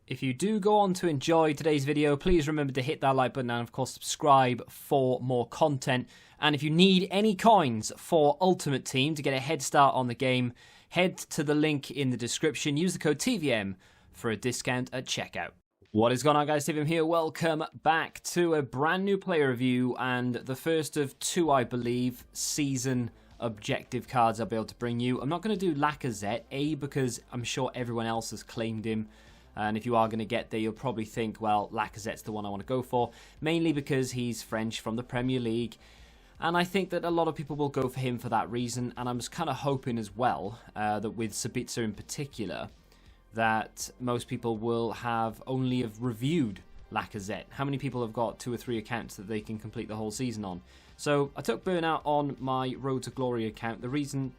If you do go on to enjoy today's video, please remember to hit that like button and of course subscribe for more content. And if you need any coins for Ultimate Team to get a head start on the game, head to the link in the description. Use the code TVM for a discount at checkout. What is going on, guys? TVM here. Welcome back to a brand new player review and the first of two, I believe, season objective cards I'll be able to bring you. I'm not going to do Lacazette, because I'm sure everyone else has claimed him. And if you are going to get there, you'll probably think, well, Lacazette's the one I want to go for. Mainly because he's French from the Premier League. And I think that a lot of people will go for him for that reason. And I'm just kind of hoping as well that with Sabitzer in particular, that most people will have only have reviewed Lacazette. How many people have got 2 or 3 accounts that they can complete the whole season on? So I took Bernat on my Road to Glory account. The reason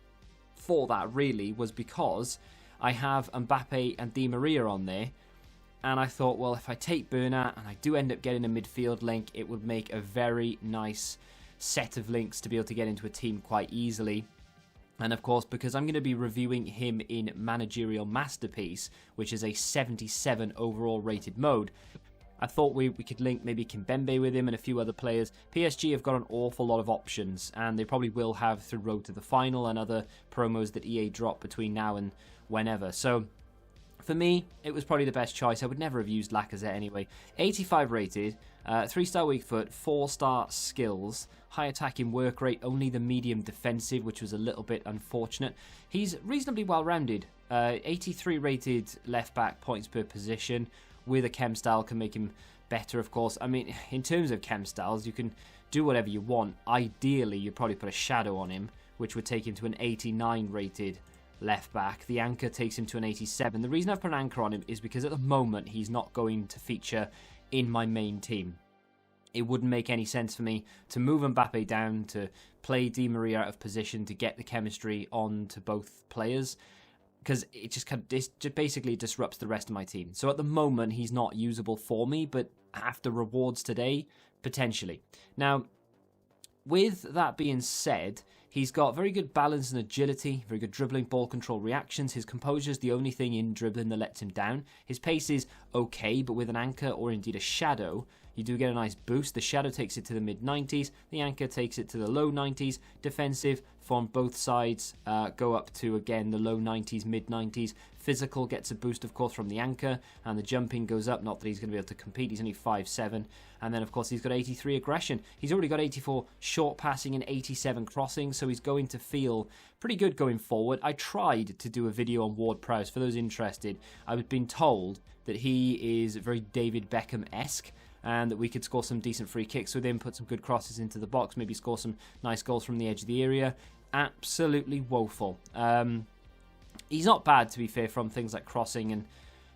for that really was because I have Mbappe and Di Maria on there, and I thought, well, if I take Bernat and I do end up getting a midfield link, it would make a very nice set of links to be able to get into a team quite easily. And of course, because I'm going to be reviewing him in Managerial Masterpiece, which is a 77 overall rated mode, I thought we could link maybe Kimpembe with him and a few other players. PSG have got an awful lot of options, and they probably will have through Road to the Final and other promos that EA drop between now and whenever. So for me, it was probably the best choice. I would never have used Lacazette anyway. 85 rated, 3-star weak foot, 4-star skills, high attacking work rate, only the medium defensive, which was a little bit unfortunate. He's reasonably well-rounded. 83 rated left back points per position. With a chem style can make him better, of course. I mean, in terms of chem styles, you can do whatever you want. Ideally, you'd probably put a shadow on him, which would take him to an 89 rated left back. The anchor takes him to an 87. The reason I've put an anchor on him is because at the moment he's not going to feature in my main team. It wouldn't make any sense for me to move Mbappe down, to play Di Maria out of position, to get the chemistry on to both players, because it just basically disrupts the rest of my team. So at the moment, he's not usable for me, but after rewards today, potentially. Now, with that being said, he's got very good balance and agility, very good dribbling, ball control, reactions. His composure is the only thing in dribbling that lets him down. His pace is okay, but with an anchor or indeed a shadow, you do get a nice boost. The shadow takes it to the mid-90s. The anchor takes it to the low 90s. Defensive from both sides go up to, again, the low 90s, mid-90s. Physical gets a boost, of course, from the anchor. And the jumping goes up. Not that he's going to be able to compete. He's only 5'7". And then, of course, he's got 83 aggression. He's already got 84 short passing and 87 crossing. So he's going to feel pretty good going forward. I tried to do a video on Ward-Prowse. For those interested, I was being told that he is very David Beckham-esque, and that we could score some decent free kicks with him, put some good crosses into the box, maybe score some nice goals from the edge of the area. Absolutely woeful. He's not bad, to be fair, from things like crossing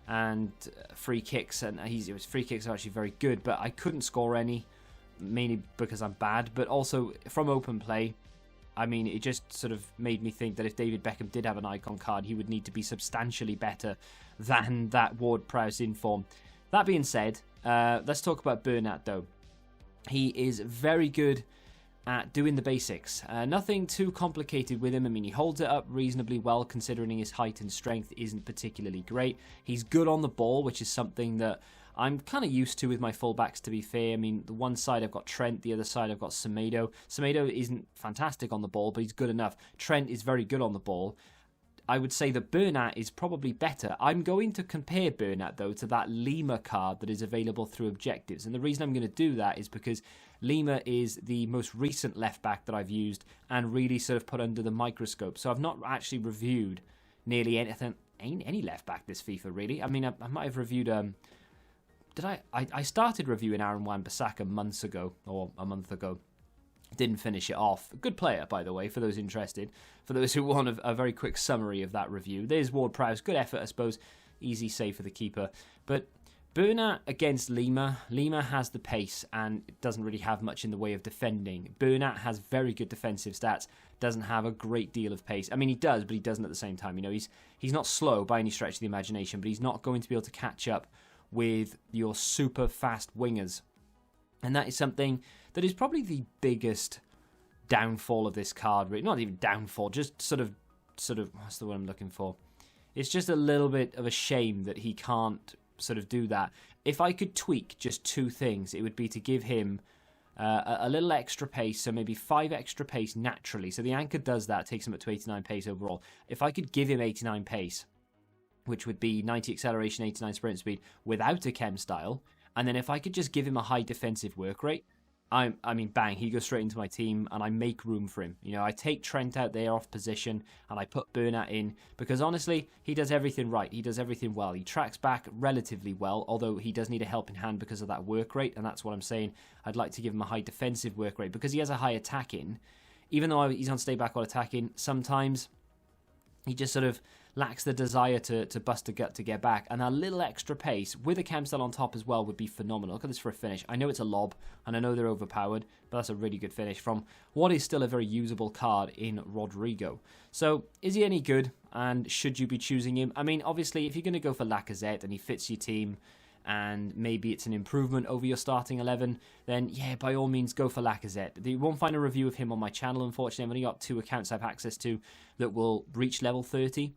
and free kicks, and his free kicks are actually very good, but I couldn't score any, mainly because I'm bad, but also from open play. I mean, it just sort of made me think that if David Beckham did have an icon card, he would need to be substantially better than that Ward-Prowse in form. That being said, let's talk about Bernat, though. He is very good at doing the basics. Nothing too complicated with him. I mean, he holds it up reasonably well, considering his height and strength isn't particularly great. He's good on the ball, which is something that I'm kind of used to with my fullbacks, to be fair. I mean, the one side I've got Trent, the other side I've got Semedo. Semedo isn't fantastic on the ball, but he's good enough. Trent is very good on the ball. I would say that Bernat is probably better. I'm going to compare Bernat, though, to that Lima card that is available through objectives. And the reason I'm going to do that is because Lima is the most recent left back that I've used and really sort of put under the microscope. So I've not actually reviewed nearly any left back this FIFA, really. I mean, I might have reviewed... I started reviewing Aaron Wan-Bissaka months ago, or a month ago. Didn't finish it off. Good player, by the way, for those interested. For those who want a very quick summary of that review. There's Ward-Prowse. Good effort, I suppose. Easy save for the keeper. But Bernat against Lima. Lima has the pace and doesn't really have much in the way of defending. Bernat has very good defensive stats. Doesn't have a great deal of pace. I mean, he does, but he doesn't at the same time. You know, he's not slow by any stretch of the imagination, but he's not going to be able to catch up with your super fast wingers. And that is something that is probably the biggest downfall of this card. Not even downfall, just sort of, what's the word I'm looking for? It's just a little bit of a shame that he can't sort of do that. If I could tweak just 2 things, it would be to give him a little extra pace, so maybe 5 extra pace naturally. So the anchor does that, takes him up to 89 pace overall. If I could give him 89 pace, which would be 90 acceleration, 89 sprint speed without a chem style, and then if I could just give him a high defensive work rate, I mean, bang, he goes straight into my team, and I make room for him. You know, I take Trent out there off position, and I put Bernat in, because honestly, he does everything right. He does everything well. He tracks back relatively well, although he does need a helping hand because of that work rate, and that's what I'm saying. I'd like to give him a high defensive work rate, because he has a high attacking. Even though he's on stay back while attacking, sometimes he just sort of lacks the desire to bust a gut to get back. And a little extra pace with a chem style on top as well would be phenomenal. Look at this for a finish. I know it's a lob, and I know they're overpowered, but that's a really good finish from what is still a very usable card in Rodrigo. So, is he any good, and should you be choosing him? I mean, obviously, if you're going to go for Lacazette and he fits your team, and maybe it's an improvement over your starting 11, then yeah, by all means, go for Lacazette. You won't find a review of him on my channel, unfortunately. I've only got 2 accounts I have access to that will reach level 30.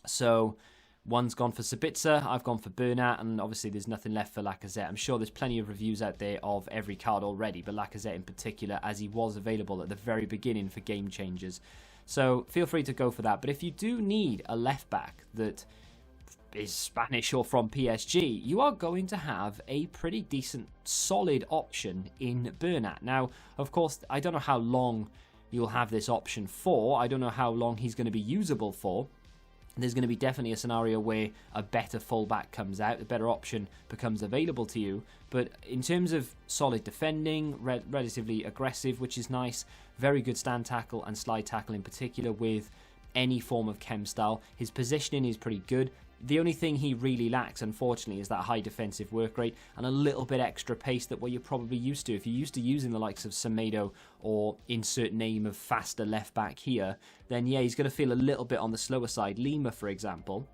So one's gone for Sabitzer, I've gone for Bernat, and obviously there's nothing left for Lacazette. I'm sure there's plenty of reviews out there of every card already, but Lacazette in particular, as he was available at the very beginning for Game Changers. So feel free to go for that. But if you do need a left back that is Spanish or from PSG, you are going to have a pretty decent, solid option in Bernat. Now, of course, I don't know how long you'll have this option for. I don't know how long he's going to be usable for. There's going to be definitely a scenario where a better fullback comes out, a better option becomes available to you. But in terms of solid defending, relatively aggressive, which is nice, very good stand tackle and slide tackle in particular with any form of chem style. His positioning is pretty good. The only thing he really lacks, unfortunately, is that high defensive work rate and a little bit extra pace that what you're probably used to. If you're used to using the likes of Semedo or insert name of faster left back here, then yeah, he's going to feel a little bit on the slower side. Lima, for example,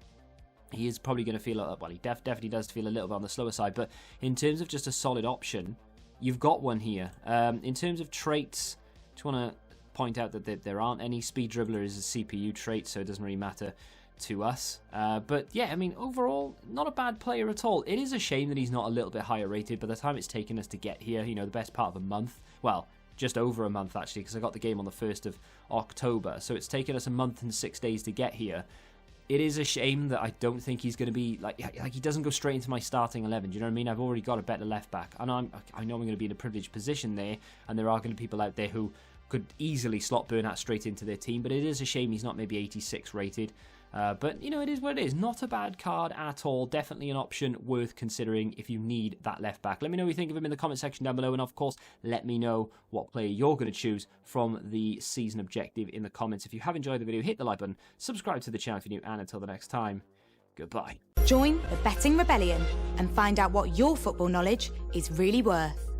he is probably going to feel, well, he definitely does feel a little bit on the slower side, but in terms of just a solid option, you've got one here. In terms of traits, just want to point out that there aren't any. Speed Dribbler is a CPU trait, so it doesn't really matter to us. But yeah, I mean, overall, not a bad player at all. It is a shame that he's not a little bit higher rated. By the time it's taken us to get here, you know, the best part of a month, well, just over a month actually, because I got the game on the 1st of October, so it's taken us a month and 6 days to get here. It is a shame that I don't think he's going to be, like he doesn't go straight into my starting 11, do you know what I mean? I've already got a better left back, and I know I'm going to be in a privileged position there, and there are going to be people out there who could easily slot Bernat straight into their team, but it is a shame he's not maybe 86 rated. But, you know, it is what it is. Not a bad card at all. Definitely an option worth considering if you need that left back. Let me know what you think of him in the comment section down below. And, of course, let me know what player you're going to choose from the season objective in the comments. If you have enjoyed the video, hit the like button, subscribe to the channel if you're new, and until the next time, goodbye. Join the Betting Rebellion and find out what your football knowledge is really worth.